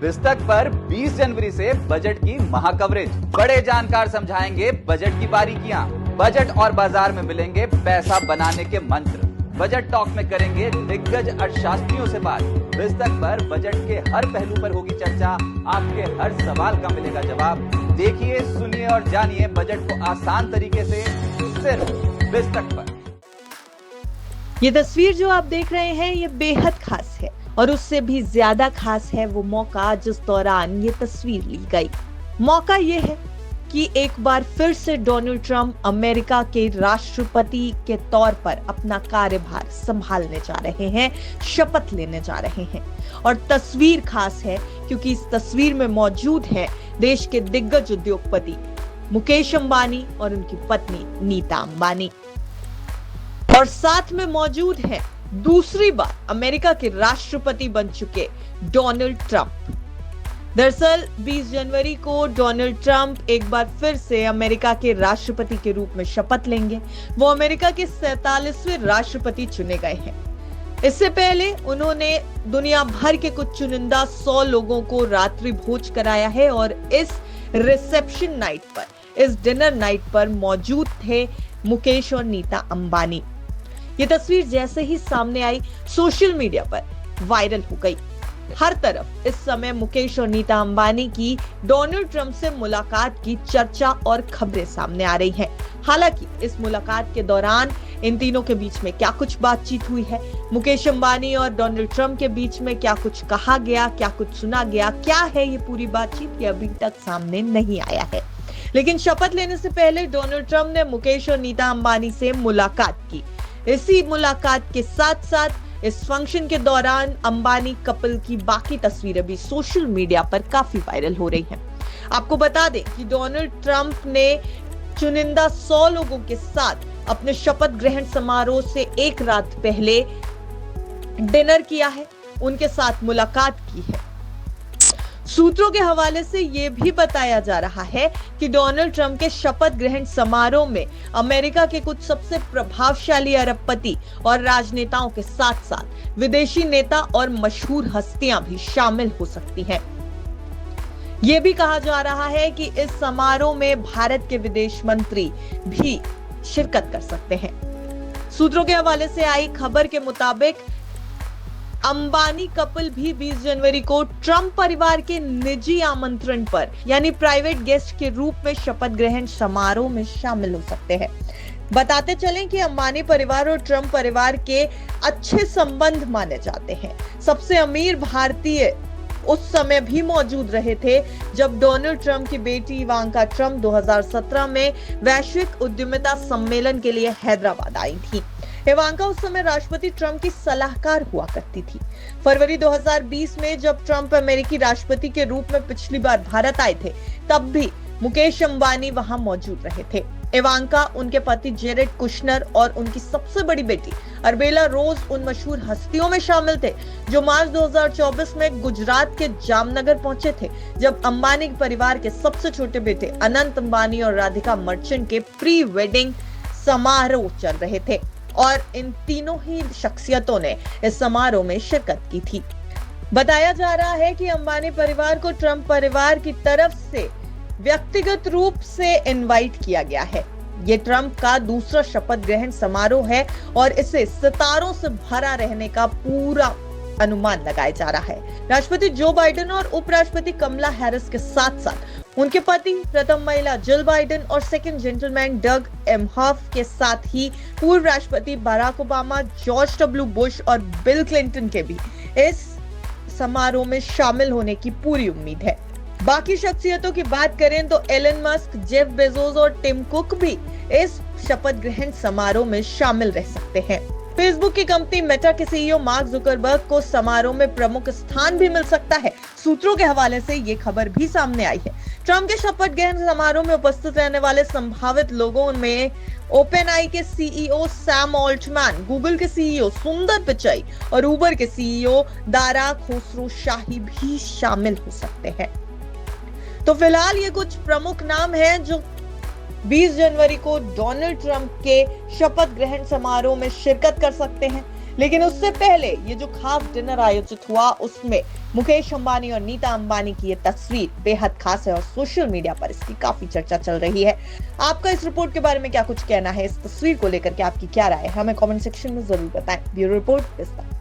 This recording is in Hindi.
पुस्तक पर 20 जनवरी से बजट की महाकवरेज। बड़े जानकार समझाएंगे बजट की बारीकियां। बजट और बाजार में मिलेंगे पैसा बनाने के मंत्र। बजट टॉक में करेंगे दिग्गज अर्थशास्त्रियों से बात। पुस्तक पर बजट के हर पहलू पर होगी चर्चा। आपके हर सवाल का मिलेगा जवाब। देखिए, सुनिए और जानिए बजट को आसान तरीके से सिर्फ पुस्तक पर। ये तस्वीर जो आप देख रहे हैं ये बेहद खास है और उससे भी ज्यादा खास है वो मौका जिस दौरान ये तस्वीर ली गई। मौका ये है कि एक बार फिर से डोनाल्ड ट्रंप अमेरिका के राष्ट्रपति के तौर पर अपना कार्यभार संभालने जा रहे हैं, शपथ लेने जा रहे हैं। और तस्वीर खास है क्योंकि इस तस्वीर में मौजूद है देश के दिग्गज उद्योगपति मुकेश अंबानी और उनकी पत्नी नीता अंबानी, और साथ में मौजूद है दूसरी बार अमेरिका के राष्ट्रपति बन चुके डोनाल्ड ट्रंप। दरअसल 20 जनवरी को डोनाल्ड ट्रंप एक बार फिर से अमेरिका के राष्ट्रपति के रूप में शपथ लेंगे। वो अमेरिका के 47वें राष्ट्रपति चुने गए हैं। इससे पहले उन्होंने दुनिया भर के कुछ चुनिंदा 100 लोगों को रात्रि भोज कराया है और इस रिसेप्शन नाइट पर, इस डिनर नाइट पर मौजूद थे मुकेश और नीता अंबानी। ये तस्वीर जैसे ही सामने आई सोशल मीडिया पर वायरल हो गई। हर तरफ इस समय मुकेश और नीता अंबानी की डोनाल्ड ट्रंप से मुलाकात की चर्चा और खबरें सामने आ रही हैं। हालांकि इस मुलाकात के दौरान इन तीनों के बीच में क्या कुछ बातचीत हुई है, मुकेश अंबानी और डोनाल्ड ट्रंप के बीच में क्या कुछ कहा गया, क्या कुछ सुना गया, क्या है ये पूरी बातचीत, ये अभी तक सामने नहीं आया है। लेकिन शपथ लेने से पहले डोनाल्ड ट्रंप ने मुकेश और नीता अंबानी से मुलाकात की। इसी मुलाकात के साथ साथ इस फंक्शन के दौरान अंबानी कपल की बाकी तस्वीरें भी सोशल मीडिया पर काफी वायरल हो रही हैं। आपको बता दें कि डोनाल्ड ट्रंप ने चुनिंदा 100 लोगों के साथ अपने शपथ ग्रहण समारोह से एक रात पहले डिनर किया है, उनके साथ मुलाकात की है। सूत्रों के हवाले से यह भी बताया जा रहा है कि डोनाल्ड ट्रंप के शपथ ग्रहण समारोह में अमेरिका के कुछ सबसे प्रभावशाली अरबपति और राजनेताओं के साथ साथ विदेशी नेता और मशहूर हस्तियां भी शामिल हो सकती हैं। यह भी कहा जा रहा है कि इस समारोह में भारत के विदेश मंत्री भी शिरकत कर सकते हैं। सूत्रों के हवाले से आई खबर के मुताबिक अंबानी कपल भी 20 जनवरी को ट्रंप परिवार के निजी आमंत्रण पर यानी प्राइवेट गेस्ट के रूप में शपथ ग्रहण समारोह में शामिल हो सकते हैं। बताते चलें कि अंबानी परिवार और ट्रंप परिवार के अच्छे संबंध माने जाते हैं। सबसे अमीर भारतीय उस समय भी मौजूद रहे थे जब डोनाल्ड ट्रंप की बेटी इवांका ट्रंप 2017 में वैश्विक उद्यमिता सम्मेलन के लिए हैदराबाद आई थी। इवांका उस समय राष्ट्रपति ट्रंप की सलाहकार हुआ करती थी। फरवरी 2020 में जब ट्रंप अमेरिकी राष्ट्रपति के रूप में पिछली बार भारत आए थे, तब भी मुकेश अंबानी वहां मौजूद रहे थे। इवांका, उनके पति जेरेड कुशनर और उनकी सबसे बड़ी बेटी अर्बेला रोज उन मशहूर हस्तियों में शामिल थे जो मार्च 2024 में गुजरात के जामनगर पहुंचे थे, जब अंबानी परिवार के सबसे छोटे बेटे अनंत अंबानी और राधिका मर्चेंट के प्री वेडिंग समारोह चल रहे थे और इन तीनों ही शख्सियतों ने इस समारोह में शिरकत की थी। बताया जा रहा है कि अंबानी परिवार को ट्रंप परिवार की तरफ से व्यक्तिगत रूप से इनवाइट किया गया है। ये ट्रंप का दूसरा शपथ ग्रहण समारोह है और इसे सितारों से भरा रहने का पूरा अनुमान लगाया जा रहा है। राष्ट्रपति जो बाइडेन और उपराष्ट्रपति कमला हैरिस के साथ साथ उनके पति प्रथम महिला जिल बाइडेन और सेकंड जेंटलमैन डग एमहॉफ के साथ ही पूर्व राष्ट्रपति Barack Obama, George W Bush और बिल क्लिंटन के भी इस समारोह में शामिल होने की पूरी उम्मीद है। बाकी शख्सियतों की बात करें तो एलन मस्क, जेफ बेजोस और टिम कुक भी इस शपथ ग्रहण समारोह में शामिल रह सकते हैं। फेसबुक की कंपनी मेटा के सीईओ मार्क जुकरबर्ग को समारोह में प्रमुख स्थान भी मिल सकता है। सूत्रों के हवाले से ये खबर भी सामने आई है। ट्रंप के शपथ ग्रहण समारोह में उपस्थित रहने वाले संभावित लोगों में ओपनआई के सीईओ सैम ऑल्टमैन, गूगल के सीईओ सुंदर पिचाई और उबर के सीईओ दारा खुसरोशाही भी शामिल हो सकते हैं। तो फिलहाल ये कुछ प्रमुख नाम हैं जो 20 जनवरी को डोनाल्ड ट्रंप के शपथ ग्रहण समारोह में शिरकत कर सकते हैं। लेकिन उससे पहले ये जो खास डिनर आयोजित हुआ उसमें मुकेश अंबानी और नीता अंबानी की ये तस्वीर बेहद खास है और सोशल मीडिया पर इसकी काफी चर्चा चल रही है। आपका इस रिपोर्ट के बारे में क्या कुछ कहना है, इस तस्वीर को लेकर के आपकी क्या राय है, हमें कमेंट सेक्शन में जरूर बताएं। Bureau report.